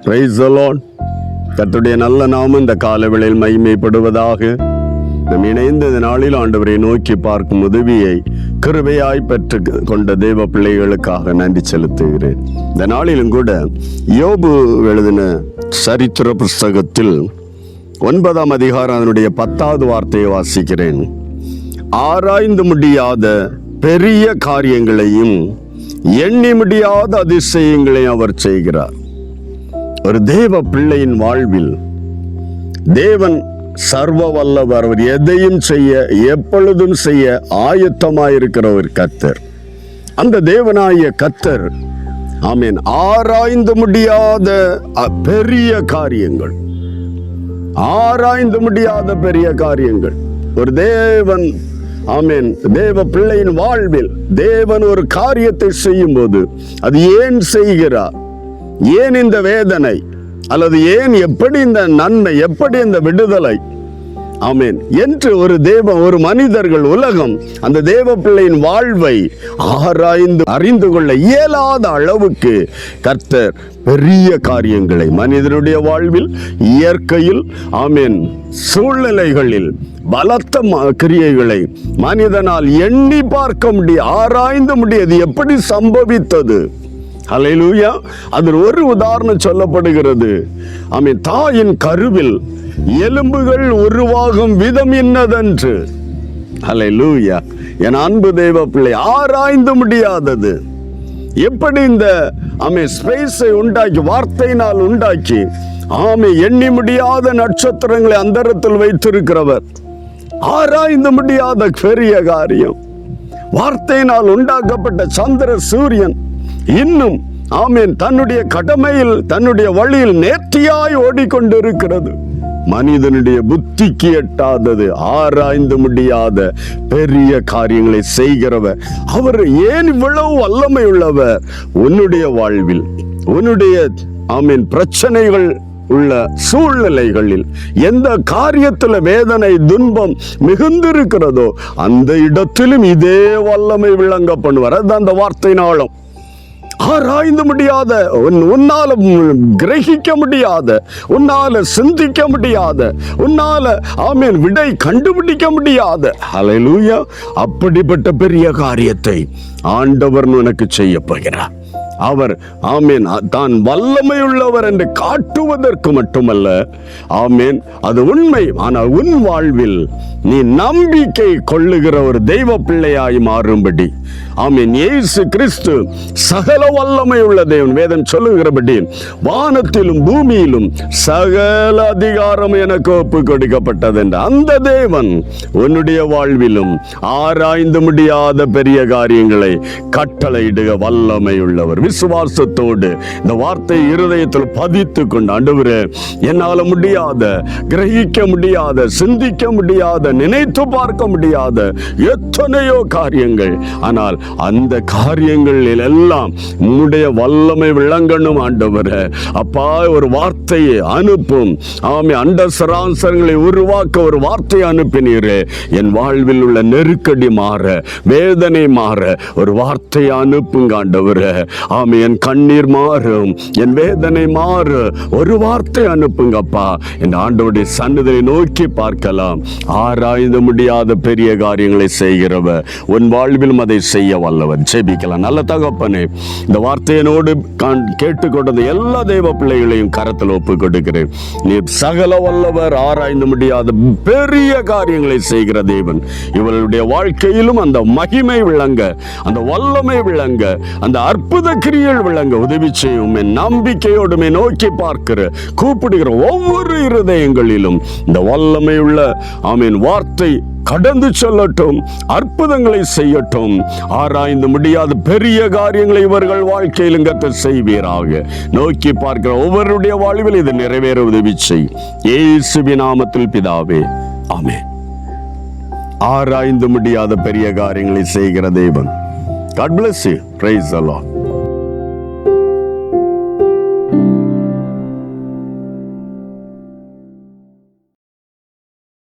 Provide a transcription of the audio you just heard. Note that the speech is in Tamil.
Praise the Lord. கர்த்தருடைய நல்ல நாமம் இந்த காலவேளையில் மகிமைப்படுவதாக. நம் இணைந்த இந்த நாளில் ஆண்டவரை நோக்கி பார்க்கும் உதவியை கிருபையாய் பெற்று கொண்ட தேவ பிள்ளைகளுக்காக நன்றி செலுத்துகிறேன். இந்த நாளிலும் கூட யோபு எழுதின சரித்திர புஸ்தகத்தில் 9ஆம் அதிகாரம் அதனுடைய 10வது வார்த்தையை வாசிக்கிறேன். ஆராய்ந்து முடியாத பெரிய காரியங்களையும் எண்ணி முடியாத அதிசயங்களையும் அவர் செய்கிறார். ஒரு தேவ பிள்ளையின் வாழ்வில் தேவன் சர்வ வல்லவர். அவர் எதையும் செய்ய, எப்பொழுதும் செய்ய ஆயத்தமாயிருக்கிற ஒரு கர்த்தர். அந்த தேவனாகிய கர்த்தர், ஆமென், ஆராய்ந்து முடியாத பெரிய காரியங்கள், ஆராய்ந்து முடியாத பெரிய காரியங்கள் ஒரு தேவன், ஆமென், தேவ பிள்ளையின் வாழ்வில் தேவன் ஒரு காரியத்தை செய்யும் போது அது ஏன் செய்கிறார், ஏன் இந்த வேதனை, அல்லது ஏன், எப்படி இந்த நன்மை, எப்படி இந்த விடுதலை, ஆமென் என்று ஒரு மனிதர்கள், உலகம் அந்த தேவ பிள்ளையின் வாழ்வை ஆராய்ந்து அறிந்து கொள்ள இயலாத அளவுக்கு கர்த்தர் பெரிய காரியங்களை மனிதனுடைய வாழ்வில், இயற்கையில், ஆமென், சூழ்நிலைகளில் பலத்த கிரியைகளை மனிதனால் எண்ணி பார்க்க முடியாது, ஆராய்ந்து முடியாது. எப்படி சம்பவித்தது? ஹல்லேலூயா. அதில் ஒரு உதாரணம் சொல்லப்படுகிறது. ஆமென், தாயின் கருவில் எலும்புகள் உருவாகும் விதம் என்னதென்று. ஹல்லேலூயா. என் அன்பு தேவ பிள்ளை, ஆராய்ந்து முடியாதது. எப்படி இந்த ஸ்பேஸை உண்டாக்கி, வார்த்தையினால் உண்டாக்கி, எண்ணி முடியாத நட்சத்திரங்களை அந்தரத்தில் வைத்திருக்கிறவர். ஆராய்ந்து முடியாத பெரிய காரியம். வார்த்தையினால் உண்டாக்கப்பட்ட சந்திர சூரியன் இன்னும், ஆமென், தன்னுடைய கடமையில், தன்னுடைய வழியில் நேர்த்தியாய் ஓடிக்கொண்டிருக்கிறது. மனிதனுடைய புத்திக்கு எட்டாதது, ஆராய்ந்து முடியாத பெரிய காரியங்களை செய்கிறவர். அவர் ஏன் இவ்வளவு வல்லமை உள்ளவர்? உன்னுடைய வாழ்வில், உன்னுடைய, ஆமென், பிரச்சனைகள் உள்ள சூழ்நிலைகளில் எந்த காரியத்தில் வேதனை, துன்பம் மிகுந்திருக்கிறதோ அந்த இடத்திலும் இதே வல்லமை விளங்க பண்ணுவார். அதுதான் அந்த வார்த்தையினாலும். ஆராய்ந்து முடியாத, உன்னால கிரகிக்க முடியாத, உன்னால சிந்திக்க முடியாத, உன்னால, ஆமென், விடை கண்டுபிடிக்க முடியாத, ஹல்லேலூயா, அப்படிப்பட்ட பெரிய காரியத்தை ஆண்டவர் உனக்கு செய்ய போகிறார். அவர், ஆமென், தான் வல்லமை உள்ளவர் என்று காட்டுவதற்கு மட்டுமல்ல, ஆமென், அது உண்மை. ஆனால் உன் வாழ்வில் நீ நம்பிக்கை கொள்ளுகிற ஒரு தெய்வ பிள்ளையாய் மாறும்படி, ஆமென், இயேசு கிறிஸ்து சகல வல்லமை உள்ள தேவன். வேதம் சொல்லுகிறபடி வானத்திலும் பூமியிலும் சகல அதிகாரம் எனக்கு ஒப்பு கொடுக்கப்பட்டது என்று அந்த தேவன் உன்னுடைய வாழ்விலும் ஆராய்ந்து முடியாத பெரிய காரியங்களை கட்டளையிடுக வல்லமை உள்ளவர். விசுவாசத்தோடு இந்த வார்த்தை இருதயத்தில் பதித்து கொண்டு, ஆண்டவரே, என்னால முடியாத, கிரகிக்க முடியாத, சிந்திக்க முடியாத, நினைத்து பார்க்க முடியாத எத்தனையோ காரியங்கள், ஆனால் அந்த காரியங்களில் எல்லாம் உன்னுடைய வல்லமை விளங்கணும் ஆண்டவரே. அப்பா, ஒரு வார்த்தையை அனுப்பும், ஆமே, அண்ட சராசரங்களை உருவாக்க ஒரு வார்த்தையை அனுப்பினீரே. என் வாழ்வில் உள்ள நெருக்கடி மாற, வேதனை மாற ஒரு வார்த்தையை அனுப்புங்க ஆண்டவரே. ஆமே, என் கண்ணீர் மாறும், என் வேதனை மாறு, ஒரு வார்த்தை அனுப்புங்கப்பா. என் ஆண்டவருடைய சன்னதியை நோக்கி பார்க்கலாம். ஆராய்ந்து முடியாத பெரிய காரியங்களை செய்கிறவர் உன் வாழ்விலும் அதை செய்ய வல்லவர். ஜெபிக்கலாம். நல்ல தகப்பனே, இந்த வார்த்தையினோடு கேட்டுக்கொண்டது எல்லா தேவ பிள்ளைகளையும் கரத்தில் ஒப்பு கொடுக்கிறேன். நீ சகல வல்லவர், ஆராய்ந்து முடியாத பெரிய காரியங்களை செய்கிற தேவன். இவர்களுடைய வாழ்க்கையிலும் அந்த மகிமை விளங்க, அந்த வல்லமை விளங்க, அந்த அற்புத கிரியைகள் விளங்க உதவி செய்யும். என் நம்பிக்கையோடுமே நோக்கி பார்க்கிற, கூப்பிடுகிற ஒவ்வொரு இருதயங்களிலும் இந்த வல்லமை உள்ள, ஆமென், வார்த்தை கடந்து செல்லட்டும், அற்புதங்களை செய்யட்டும். ஆராய்ந்து முடியாத பெரிய காரியங்களை இவர்கள் வாழ்க்கையிலும் கர்த்தர் செய்வீராக. நோக்கி பார்க்கிற ஒவ்வொருடைய வாழ்வில் இது நிறைவேற உதவி செய். இயேசுவின் நாமத்தில் பிதாவே, ஆமென். ஆராய்ந்து முடியாத பெரிய காரியங்களை செய்கிற தேவன். God bless you. Praise the Lord.